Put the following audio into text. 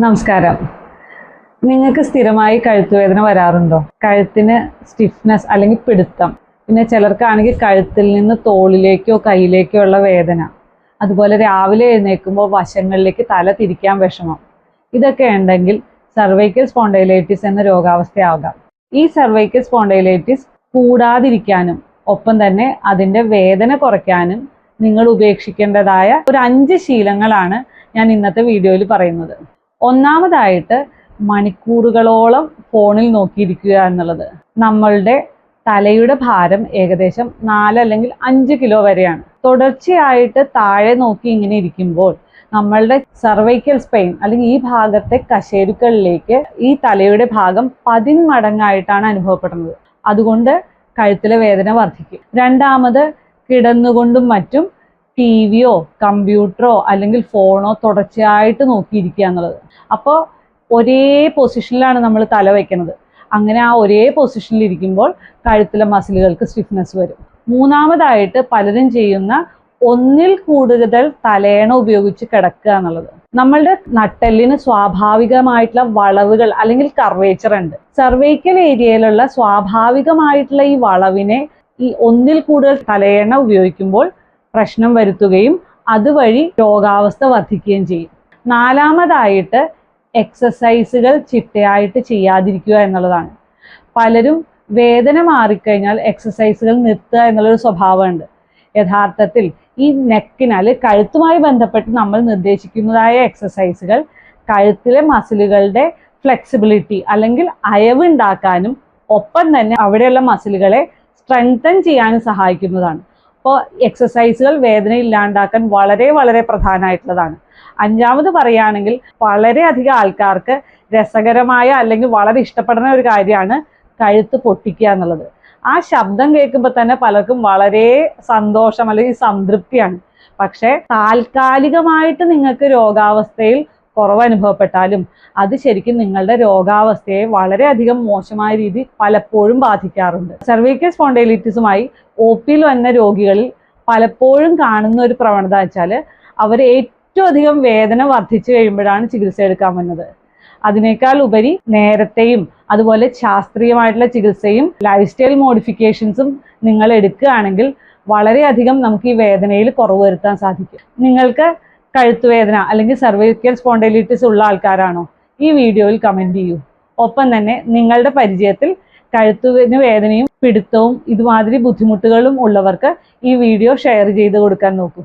നമസ്കാരം. നിങ്ങൾക്ക് സ്ഥിരമായി കഴുത്തുവേദന വരാറുണ്ടോ? കഴുത്തിന് സ്റ്റിഫ്നെസ് അല്ലെങ്കിൽ പിടുത്തം, പിന്നെ ചിലർക്കാണെങ്കിൽ കഴുത്തിൽ നിന്ന് തോളിലേക്കോ കൈയിലേക്കോ ഉള്ള വേദന, അതുപോലെ രാവിലെ എഴുന്നേൽക്കുമ്പോൾ വശങ്ങളിലേക്ക് തല തിരിക്കാൻ വിഷമം, ഇതൊക്കെ ഉണ്ടെങ്കിൽ സർവൈക്കൽ സ്പോണ്ടൈലൈറ്റിസ് എന്ന രോഗാവസ്ഥയാകാം. ഈ സർവൈക്കൽ സ്പോണ്ടൈലൈറ്റിസ് കൂടാതിരിക്കാനും ഒപ്പം തന്നെ അതിൻ്റെ വേദന കുറയ്ക്കാനും നിങ്ങൾ ഉപേക്ഷിക്കേണ്ടതായ ഒരു 5 ശീലങ്ങളാണ് ഞാൻ ഇന്നത്തെ വീഡിയോയിൽ പറയുന്നത്. ഒന്നാമതായിട്ട് മണിക്കൂറുകളോളം ഫോണിൽ നോക്കിയിരിക്കുക എന്നുള്ളത്. നമ്മളുടെ തലയുടെ ഭാരം ഏകദേശം 4 അല്ലെങ്കിൽ 5 കിലോ വരെയാണ്. തുടർച്ചയായിട്ട് താഴെ നോക്കി ഇങ്ങനെ ഇരിക്കുമ്പോൾ നമ്മളുടെ സർവൈക്കൽ സ്പെയിൻ അല്ലെങ്കിൽ ഈ ഭാഗത്തെ കശേരുക്കളിലേക്ക് ഈ തലയുടെ ഭാഗം 10 മടങ്ങായിട്ടാണ് അനുഭവപ്പെടുന്നത്. അതുകൊണ്ട് കഴുത്തിലെ വേദന വർദ്ധിക്കും. രണ്ടാമത് കിടന്നുകൊണ്ടും മറ്റും ടിവിയോ കമ്പ്യൂട്ടറോ അല്ലെങ്കിൽ ഫോണോ തുടർച്ചയായിട്ട് നോക്കിയിരിക്കുക എന്നുള്ളത്. അപ്പോൾ ഒരേ പൊസിഷനിലാണ് നമ്മൾ തല വയ്ക്കുന്നത്. അങ്ങനെ ആ ഒരേ പൊസിഷനിൽ ഇരിക്കുമ്പോൾ കഴുത്തിലെ മസിലുകൾക്ക് സ്റ്റിഫ്നെസ് വരും. മൂന്നാമതായിട്ട് പലരും ചെയ്യുന്ന ഒന്നിൽ കൂടുതൽ തലയണ ഉപയോഗിച്ച് കിടക്കുക എന്നുള്ളത്. നമ്മളുടെ നട്ടെല്ലിന് സ്വാഭാവികമായിട്ടുള്ള വളവുകൾ അല്ലെങ്കിൽ കർവേച്ചർ ഉണ്ട്. സർവൈക്കൽ ഏരിയയിലുള്ള സ്വാഭാവികമായിട്ടുള്ള ഈ വളവിനെ ഈ ഒന്നിൽ കൂടുതൽ തലയണ ഉപയോഗിക്കുമ്പോൾ പ്രശ്നം വരുത്തുകയും അതുവഴി രോഗാവസ്ഥ വർദ്ധിക്കുകയും ചെയ്യും. നാലാമതായിട്ട് എക്സസൈസുകൾ ചിട്ടയായിട്ട് ചെയ്യാതിരിക്കുക എന്നുള്ളതാണ്. പലരും വേദന മാറിക്കഴിഞ്ഞാൽ എക്സസൈസുകൾ നിർത്തുക എന്നുള്ളൊരു സ്വഭാവമുണ്ട്. യഥാർത്ഥത്തിൽ ഈ നെക്കിനാൽ കഴുത്തുമായി ബന്ധപ്പെട്ട് നമ്മൾ നിർദ്ദേശിക്കുന്നതായ എക്സസൈസുകൾ കഴുത്തിലെ മസിലുകളുടെ ഫ്ലെക്സിബിലിറ്റി അല്ലെങ്കിൽ അയവുണ്ടാക്കാനും ഒപ്പം തന്നെ അവിടെയുള്ള മസിലുകളെ സ്ട്രെങ്തൻ ചെയ്യാനും സഹായിക്കുന്നതാണ്. അപ്പോൾ എക്സസൈസുകൾ വേദന ഇല്ലാണ്ടാക്കാൻ വളരെ വളരെ പ്രധാനമായിട്ടുള്ളതാണ്. അഞ്ചാമത് പറയുകയാണെങ്കിൽ വളരെയധികം ആൾക്കാർക്ക് രസകരമായ അല്ലെങ്കിൽ വളരെ ഇഷ്ടപ്പെടുന്ന ഒരു കാര്യമാണ് കഴുത്ത് പൊട്ടിക്കുക എന്നുള്ളത്. ആ ശബ്ദം കേൾക്കുമ്പോൾ തന്നെ പലർക്കും വളരെ സന്തോഷം അല്ലെങ്കിൽ സംതൃപ്തിയാണ്. പക്ഷേ താൽക്കാലികമായിട്ട് നിങ്ങൾക്ക് രോഗാവസ്ഥയിൽ കുറവ് അനുഭവപ്പെട്ടാലും അത് ശരിക്കും നിങ്ങളുടെ രോഗാവസ്ഥയെ വളരെയധികം മോശമായ രീതി പലപ്പോഴും ബാധിക്കാറുണ്ട്. സർവൈക്കൽ സ്പോണ്ടൈലൈറ്റിസുമായി OPയിൽ വന്ന രോഗികളിൽ പലപ്പോഴും കാണുന്ന ഒരു പ്രവണത വെച്ചാൽ അവർ ഏറ്റവും അധികം വേദന വർദ്ധിച്ചു കഴിയുമ്പോഴാണ് ചികിത്സ എടുക്കാൻ വന്നത്. അതിനേക്കാൾ ഉപരി നേരത്തെയും അതുപോലെ ശാസ്ത്രീയമായിട്ടുള്ള ചികിത്സയും ലൈഫ് സ്റ്റൈൽ മോഡിഫിക്കേഷൻസും നിങ്ങൾ എടുക്കുകയാണെങ്കിൽ വളരെയധികം നമുക്ക് ഈ വേദനയിൽ കുറവ് വരുത്താൻ സാധിക്കും. നിങ്ങൾക്ക് കഴുത്തുവേദന അല്ലെങ്കിൽ സർവൈക്കൽ സ്പോണ്ടൈലൈറ്റിസ് ഉള്ള ആൾക്കാരാണോ? ഈ വീഡിയോയിൽ കമൻറ്റ് ചെയ്യൂ. ഒപ്പം തന്നെ നിങ്ങളുടെ പരിചയത്തിൽ കഴുത്തിന് വേദനയും പിടുത്തവും ഇതുമാതിരി ബുദ്ധിമുട്ടുകളും ഉള്ളവർക്ക് ഈ വീഡിയോ ഷെയർ ചെയ്ത് കൊടുക്കാൻ നോക്കൂ.